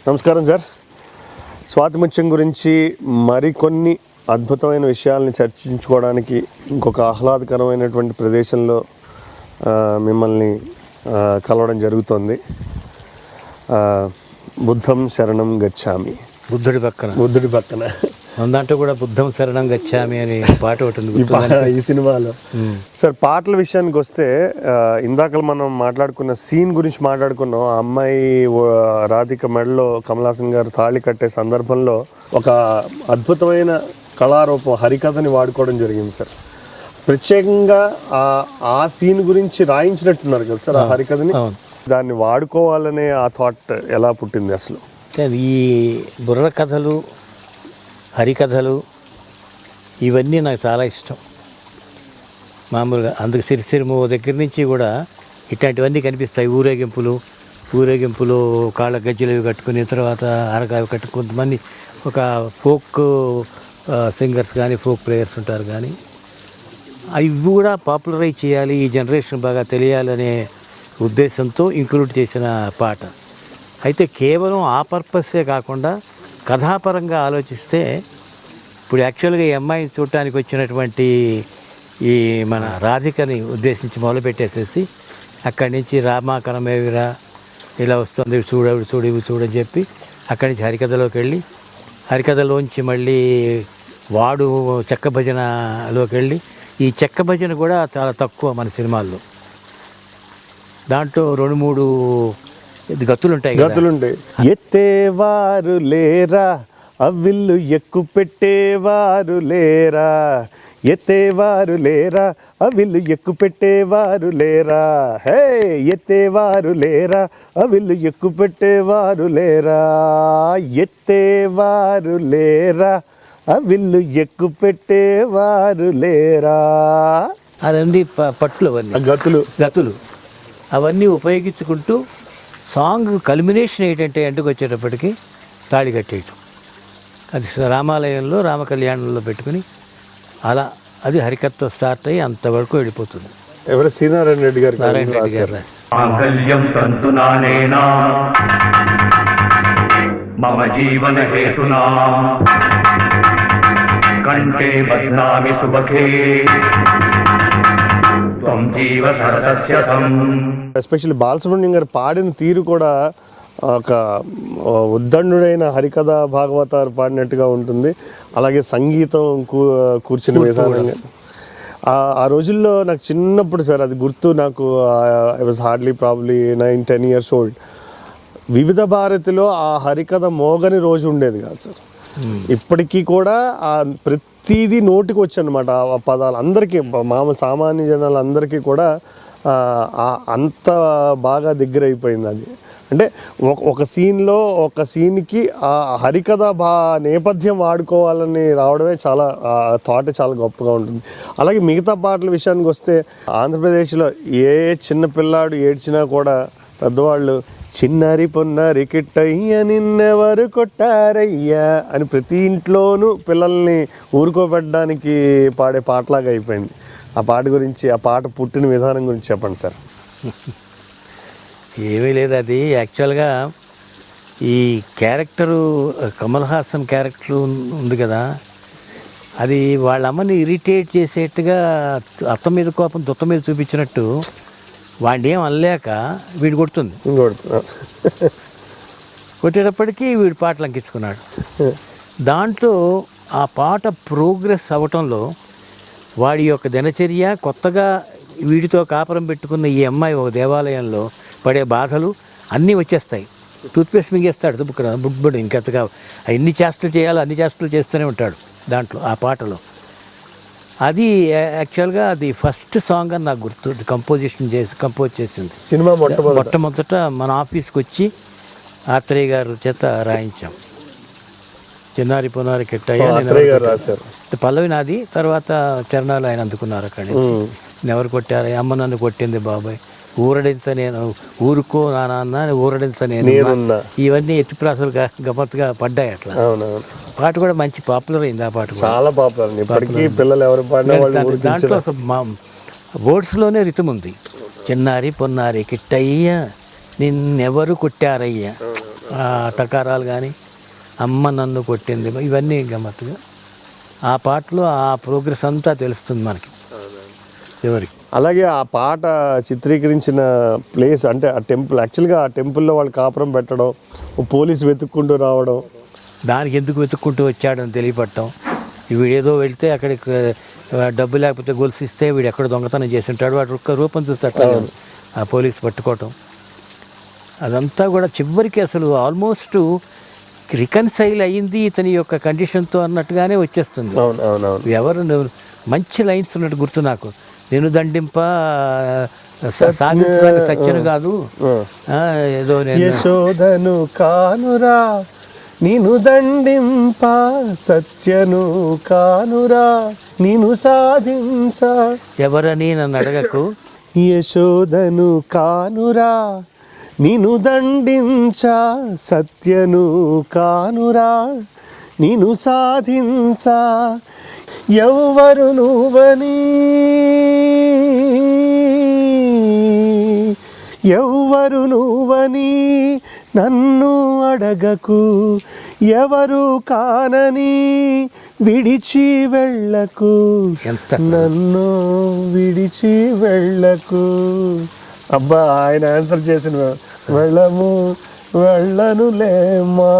నమస్కారం సార్. స్వాతి ముత్యం గురించి మరికొన్ని అద్భుతమైన విషయాల్ని చర్చించుకోవడానికి ఇంకొక ఆహ్లాదకరమైనటువంటి ప్రదేశంలో మిమ్మల్ని కలవడం జరుగుతోంది. బుద్ధం శరణం గచ్చామి. బుద్ధుడి పక్కన దాంట్లో కూడా బుద్ధం శరణం గచ్చామి అని పాట ఒకటి ఈ సినిమాలో. సార్, పాటల విషయానికి వస్తే ఇందాక మనం మాట్లాడుకున్న సీన్ గురించి మాట్లాడుకున్నాం. ఆ అమ్మాయి రాధిక మెడలో కమల్ హాసన్ గారు తాళి కట్టే సందర్భంలో ఒక అద్భుతమైన కళారూపం హరికథని వాడుకోవడం జరిగింది సార్. ప్రత్యేకంగా ఆ సీన్ గురించి రాయించినట్టున్నారు కదా సార్ ఆ హరికథని. దాన్ని వాడుకోవాలనే ఆ థాట్ ఎలా పుట్టింది అసలు? ఈ బుర్ర కథలు, హరికథలు ఇవన్నీ నాకు చాలా ఇష్టం. మామూలుగా అందుకు సిరిసిరిము దగ్గర నుంచి కూడా ఇట్లాంటివన్నీ కనిపిస్తాయి. ఊరేగింపులు కాళ్ళ గజ్జలు కట్టుకుని తర్వాత అరకాయ కట్టుకుని కొంతమంది ఒక ఫోక్ సింగర్స్ కానీ ఫోక్ ప్లేయర్స్ ఉంటారు. కానీ అవి కూడా పాపులరైజ్ చేయాలి, ఈ జనరేషన్ బాగా తెలియాలనే ఉద్దేశంతో ఇంక్లూడ్ చేసిన పాట. అయితే కేవలం ఆ పర్పస్సే కాకుండా కథాపరంగా ఆలోచిస్తే ఇప్పుడు యాక్చువల్గా ఈ అమ్మాయిని చూడటానికి వచ్చినటువంటి ఈ మన రాధికని ఉద్దేశించి మొదలుపెట్టేసేసి అక్కడి నుంచి రామా కనమేవిరా ఇలా వస్తుంది, చూడని చెప్పి అక్కడి నుంచి హరికథలోకి వెళ్ళి హరికథలోంచి మళ్ళీ వాడు చెక్క భజనలోకి వెళ్ళి ఈ చెక్క భజన కూడా చాలా తక్కువ మన సినిమాల్లో. దాంట్లో 2-3 గతులుంటాయి. ఎత్తేవారు లేరా, అవిల్లు ఎక్కు పెట్టేవారు లేరా, ఎత్తేవారు లేరా, అవిల్లు ఎక్కు పెట్టేవారు లేరా, హే ఎత్తేవారు లేరా, అవిల్లు ఎక్కు పెట్టేవారు లేరా, ఎత్తేవారు లేరా, అవిల్లు ఎక్కు పెట్టేవారు లేరా. అదండి పట్లు అవన్నీ గతులు అవన్నీ ఉపయోగించుకుంటూ సాంగ్ కల్మినేషన్ ఏంటంటే ఎండుకు వచ్చేటప్పటికి తాళి కట్టేయటం. అది రామాలయంలో రామకళ్యాణంలో పెట్టుకుని అలా అది హరికథతో స్టార్ట్ అయ్యి అంతవరకు వెళ్ళిపోతుంది. ఎవరు? శ్రీనారాయణ రెడ్డి గారు. మమ జీవన హేతునా కంటే బధ్నామి సుబకే త్వం జీవ సరదస్యతం. ఎస్పెషల్లీ బాలసుబ్రహ్మణ్యం గారు పాడిన తీరు కూడా ఒక ఉద్దండుడైన హరికథ భాగవతారు పాడినట్టుగా ఉంటుంది. అలాగే సంగీతం కూర్చున్న విధానంగా ఆ రోజుల్లో నాకు చిన్నప్పుడు సార్ అది గుర్తు. నాకు I was hardly probably 9-10 years old. వివిధ భారతిలో ఆ హరికథ మోగని రోజు ఉండేది కాదు సార్. ఇప్పటికీ కూడా ఆ ప్రతిదీ నోటికి వచ్చనమాట ఆ పదాలు అందరికీ, మామూలు సామాన్య జనాలందరికీ కూడా అంత బాగా దగ్గర అయిపోయింది అది. అంటే ఒక సీన్కి ఆ హరికథ నేపథ్యం వాడుకోవాలని రావడమే చాలా థాట్ చాలా గొప్పగా ఉంటుంది. అలాగే మిగతా పాటల విషయానికి వస్తే ఆంధ్రప్రదేశ్లో ఏ చిన్న పిల్లాడు ఏడ్చినా కూడా పెద్దవాళ్ళు చిన్నారి పొన్నారి కిట్టయ్య నిన్నెవరు కొట్టారయ్యా అని ప్రతి ఇంట్లోనూ పిల్లల్ని ఊరుకోబెట్టడానికి పాడే పాటలాగా అయిపోయింది. ఆ పాట గురించి, ఆ పాట పుట్టిన విధానం గురించి చెప్పండి సార్. ఏమీ లేదు, అది యాక్చువల్గా ఈ క్యారెక్టరు కమల్ హాసన్ క్యారెక్టర్ ఉంది కదా, అది వాళ్ళ అమ్మని ఇరిటేట్ చేసేట్టుగా అత్త మీద కోపం దుత్త మీద చూపించినట్టు వాడిని ఏం అనలేక వీడు కొడుతుంది. కొట్టేటప్పటికీ వీడు పాటలు అంకించుకున్నాడు. దాంట్లో ఆ పాట ప్రోగ్రెస్ అవ్వటంలో వాడి యొక్క దినచర్య, కొత్తగా వీడితో కాపురం పెట్టుకున్న ఈ అమ్మాయి ఒక దేవాలయంలో పడే బాధలు అన్నీ వచ్చేస్తాయి. టూత్పేస్ట్ మింగేస్తాడు బుడ్బుడు. ఇంకెంతగా ఎన్ని చేష్టలు చేయాలో అన్ని చేష్టలు చేస్తూనే ఉంటాడు దాంట్లో ఆ పాటలో. అది యాక్చువల్గా అది ఫస్ట్ సాంగ్ అని నాకు గుర్తు. కంపోజ్ చేసింది సినిమా మొట్టమొదట మన ఆఫీస్కి వచ్చి ఆత్రేయ గారు చేత రాయించాం. చిన్నారి పొన్నారి కిట్టయ్య పల్లవి నాది, తర్వాత చరణాలు ఆయన అందుకున్నారు. అక్కడి నుంచి ఎవరు కొట్టారు? అమ్మ నన్ను కొట్టింది బాబాయ్, ఊరడించ నేను, ఊరుకో నా నాన్న ఊరడించ నేను, ఇవన్నీ ఎత్తిప్రాసలు గమ్మత్తుగా పడ్డాయి. అట్లా పాట కూడా మంచి పాపులర్ అయింది. ఆ పాట చాలా పాపులర్. దాంట్లో వర్డ్స్లోనే రితం ఉంది. చిన్నారి పొన్నారి కిట్టయ్య నిన్నెవరు కొట్టారయ్యా, టకారాలు కానీ అమ్మ నన్ను కొట్టింది ఇవన్నీ గమ్మత్తుగా ఆ పాటలో ఆ ప్రోగ్రెస్ అంతా తెలుస్తుంది మనకి చివరికి. అలాగే ఆ పాట చిత్రీకరించిన ప్లేస్ అంటే ఆ టెంపుల్, యాక్చువల్గా ఆ టెంపుల్లో వాళ్ళు కాపురం పెట్టడం, ఓ పోలీసు వెతుక్కుంటూ రావడం, దానికి ఎందుకు వెతుక్కుంటూ వచ్చాడని తెలియపడటం, వీడు ఏదో వెళ్తే అక్కడికి డబ్బు లేకపోతే గొలుసు ఇస్తే వీడు ఎక్కడ దొంగతనం చేసి ఉంటాడు, వాడు ఒక్క రూపం చూస్తే ఆ పోలీసు పట్టుకోవటం, అదంతా కూడా చివరికి అసలు ఆల్మోస్ట్ రికన్సైల్ అయ్యింది ఇతని యొక్క కండిషన్తో అన్నట్టుగానే వచ్చేస్తుంది. ఎవరు మంచి లైన్స్ ఉన్నట్టు గుర్తు నాకు. నేను దండింప సాధించడానికి సత్యను కాదు, ఏదో నేను యశోదను కానురా నిను దండింప సత్యను కానురా నిను సాధించ, ఎవరని నన్ను అడగకు, యశోదను కానురా నిను దండించ సత్యను కానురా నిను సాధించ, ఎవ్వరు నువ్వని ఎవ్వరు నువ్వని నన్ను అడగకు, ఎవరు కానని విడిచి వెళ్ళకు, నన్ను విడిచి వెళ్ళకు. అబ్బా, ఆయన ఆన్సర్ చేసిన వెళ్ళను లేమ్మా.